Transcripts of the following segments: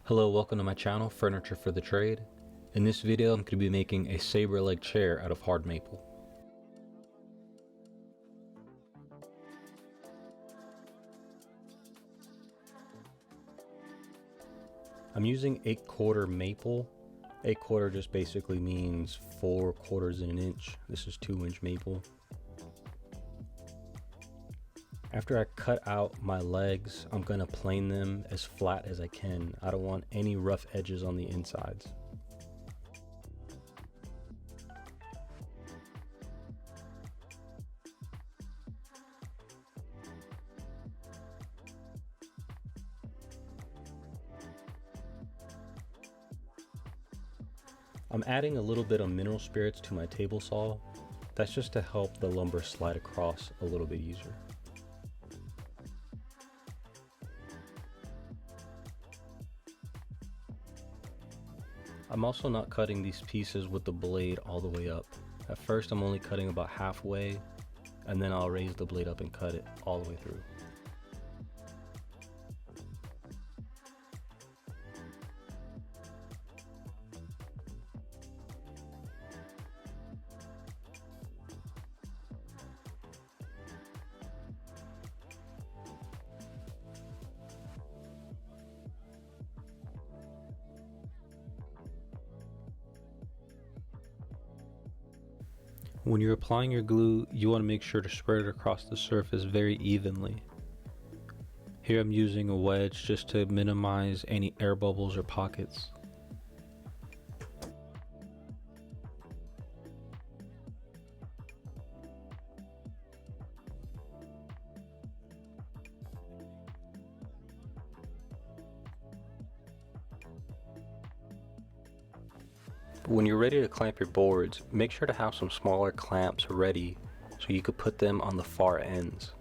Hello, welcome to my channel, Furniture for the Trade. In this video, I'm going to be making a Sabor Leg chair out of hard maple. I'm using 8/4 maple. 8/4 just basically means 4/4 in an inch. This is 2-inch maple. After I cut out my legs, I'm going to plane them as flat as I can. I don't want any rough edges on the insides. I'm adding a little bit of mineral spirits to my table saw. That's just to help the lumber slide across a little bit easier. I'm also not cutting these pieces with the blade all the way up. At first I'm only cutting about halfway, and then I'll raise the blade up and cut it all the way through. When you're applying your glue, you want to make sure to spread it across the surface very evenly. Here I'm using a wedge just to minimize any air bubbles or pockets. When you're ready to clamp your boards, make sure to have some smaller clamps ready so you could put them on the far ends.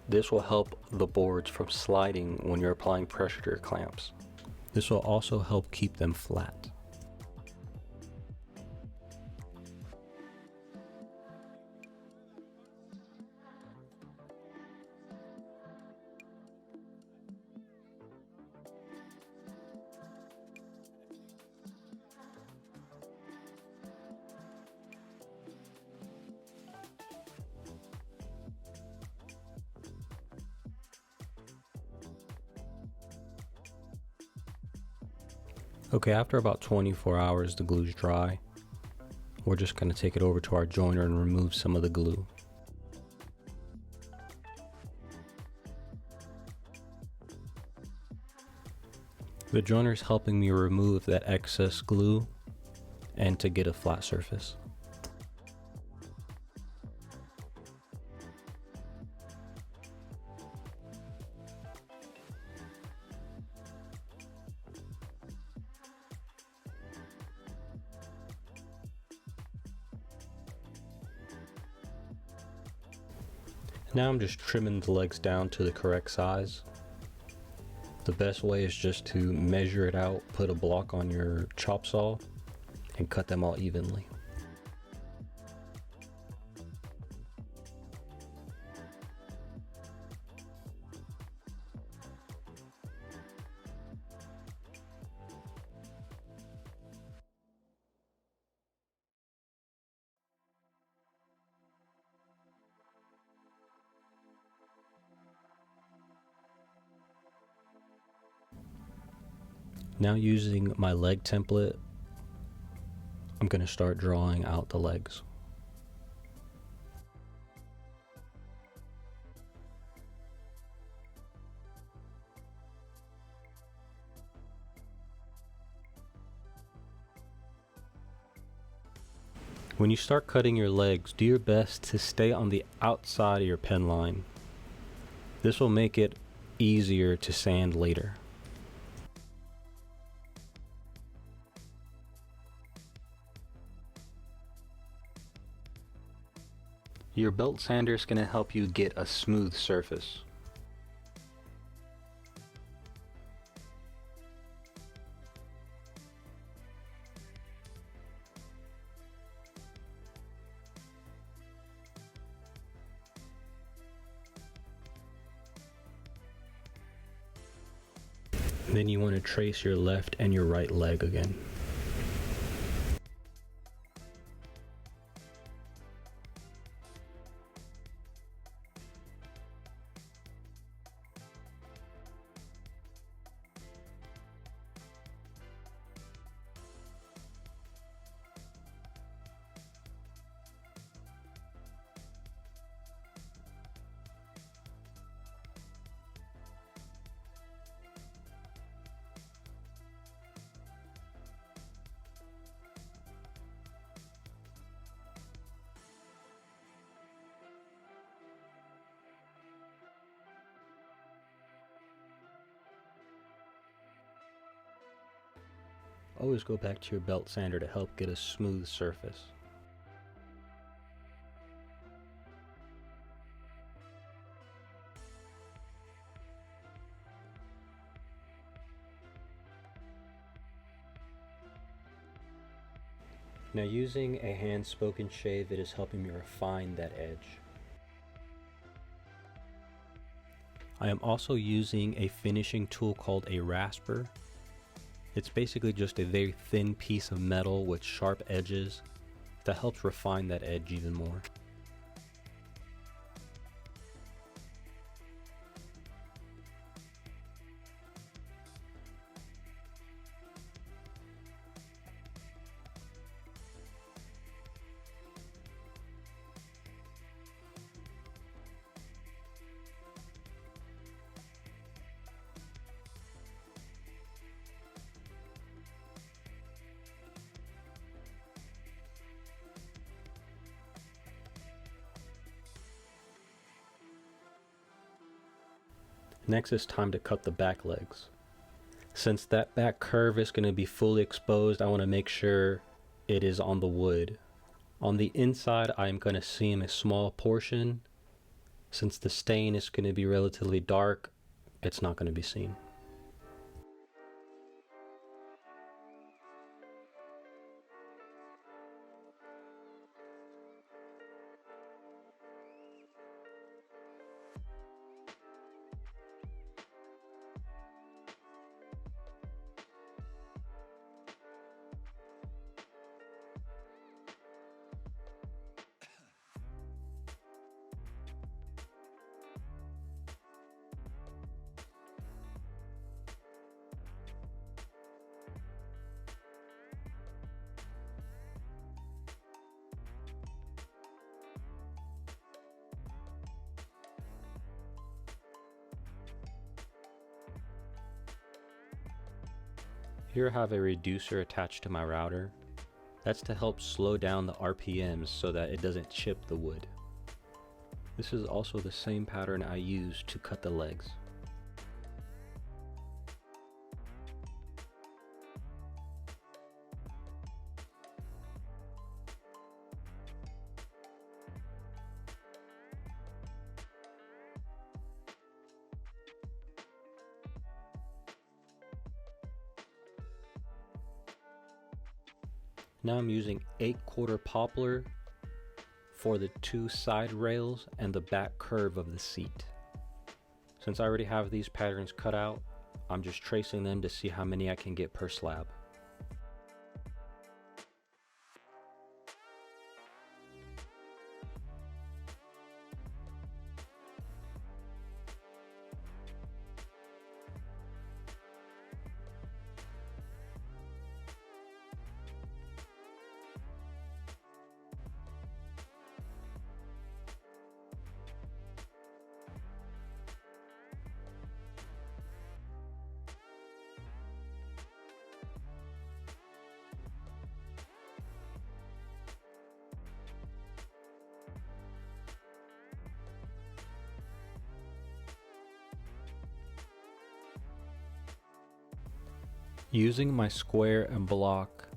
This will help the boards from sliding when you're applying pressure to your clamps. This will also help keep them flat. Okay, after about 24 hours the glue's dry. We're just going to take it over to our joiner and remove some of the glue. The joiner is helping me remove that excess glue and to get a flat surface. Now I'm just trimming the legs down to the correct size. The best way is just to measure it out, put a block on your chop saw, and cut them all evenly. Now using my leg template, I'm going to start drawing out the legs. When you start cutting your legs, do your best to stay on the outside of your pen line. This will make it easier to sand later. Your belt sander is going to help you get a smooth surface. Then you want to trace your left and your right leg again. Always go back to your belt sander to help get a smooth surface. Now using a hand spoken shave, it is helping me refine that edge. I am also using a finishing tool called a rasper. It's basically just a very thin piece of metal with sharp edges that helps refine that edge even more. Next it's time to cut the back legs. Since that back curve is going to be fully exposed, I want to make sure it is on the wood. On the inside, I'm going to seam a small portion. Since the stain is going to be relatively dark, it's not going to be seen. Here I have a reducer attached to my router. That's to help slow down the RPMs so that it doesn't chip the wood. This is also the same pattern I use to cut the legs. Now I'm using 8/4 poplar for the two side rails and the back curve of the seat. Since I already have these patterns cut out, I'm just tracing them to see how many I can get per slab. Using my square and block,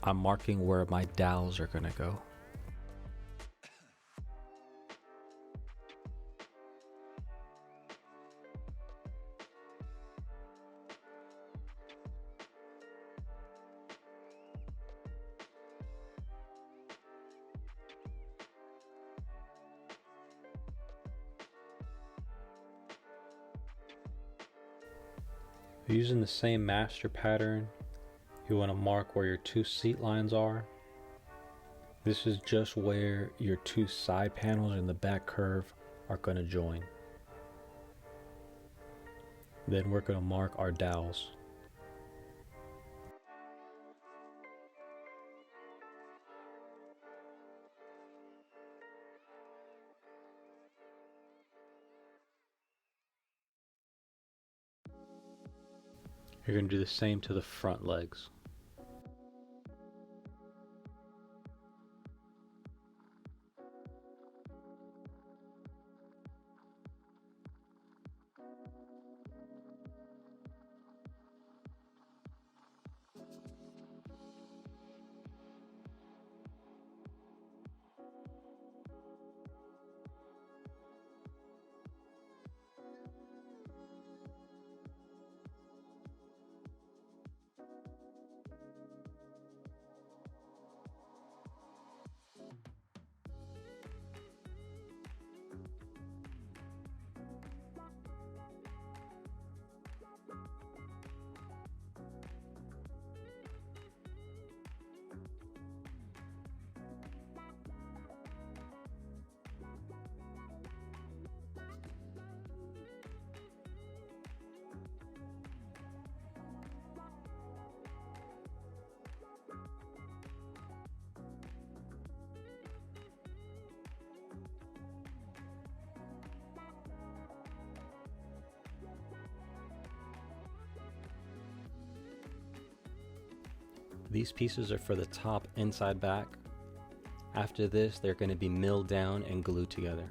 I'm marking where my dowels are gonna go. Using the same master pattern, you want to mark where your two seat lines are. This is just where your two side panels and the back curve are going to join. Then we're going to mark our dowels. You're going to do the same to the front legs. These pieces are for the top inside back. After this, they're going to be milled down and glued together.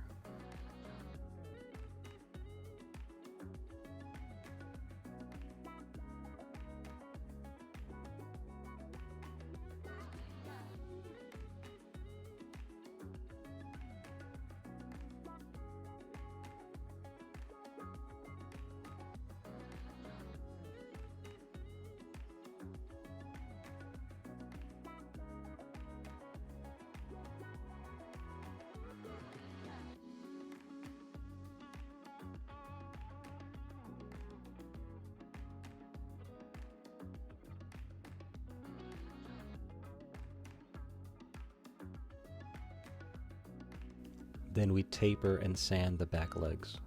Then we taper and sand the back legs.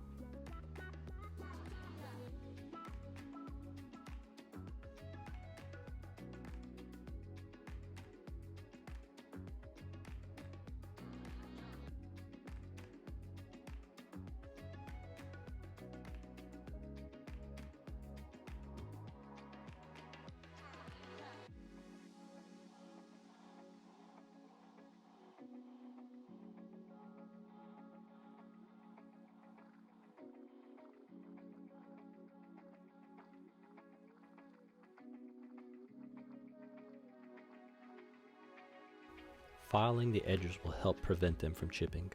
Filing the edges will help prevent them from chipping.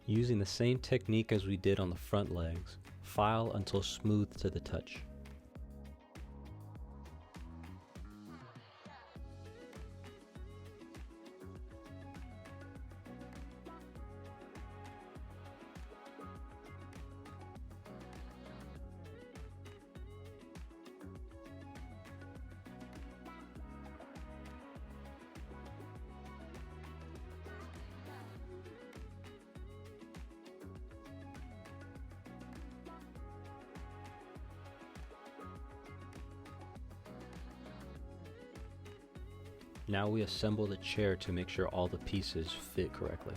Using the same technique as we did on the front legs, file until smooth to the touch. Now we assemble the chair to make sure all the pieces fit correctly.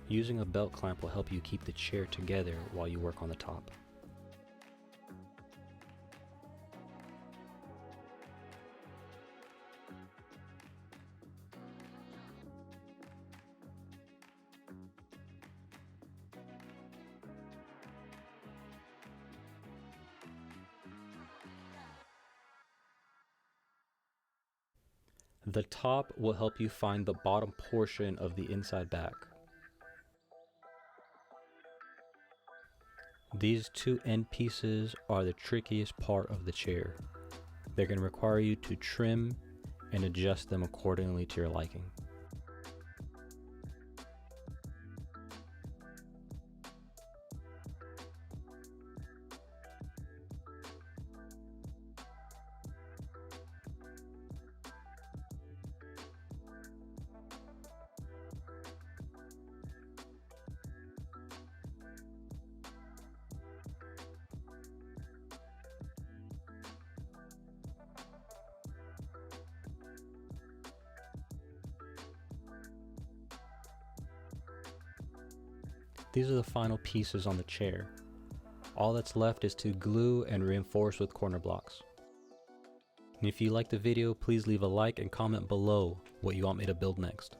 Using a belt clamp will help you keep the chair together while you work on the top. The top will help you find the bottom portion of the inside back. These two end pieces are the trickiest part of the chair. They're going to require you to trim and adjust them accordingly to your liking. These are the final pieces on the chair. All that's left is to glue and reinforce with corner blocks. And if you liked the video, please leave a like and comment below what you want me to build next.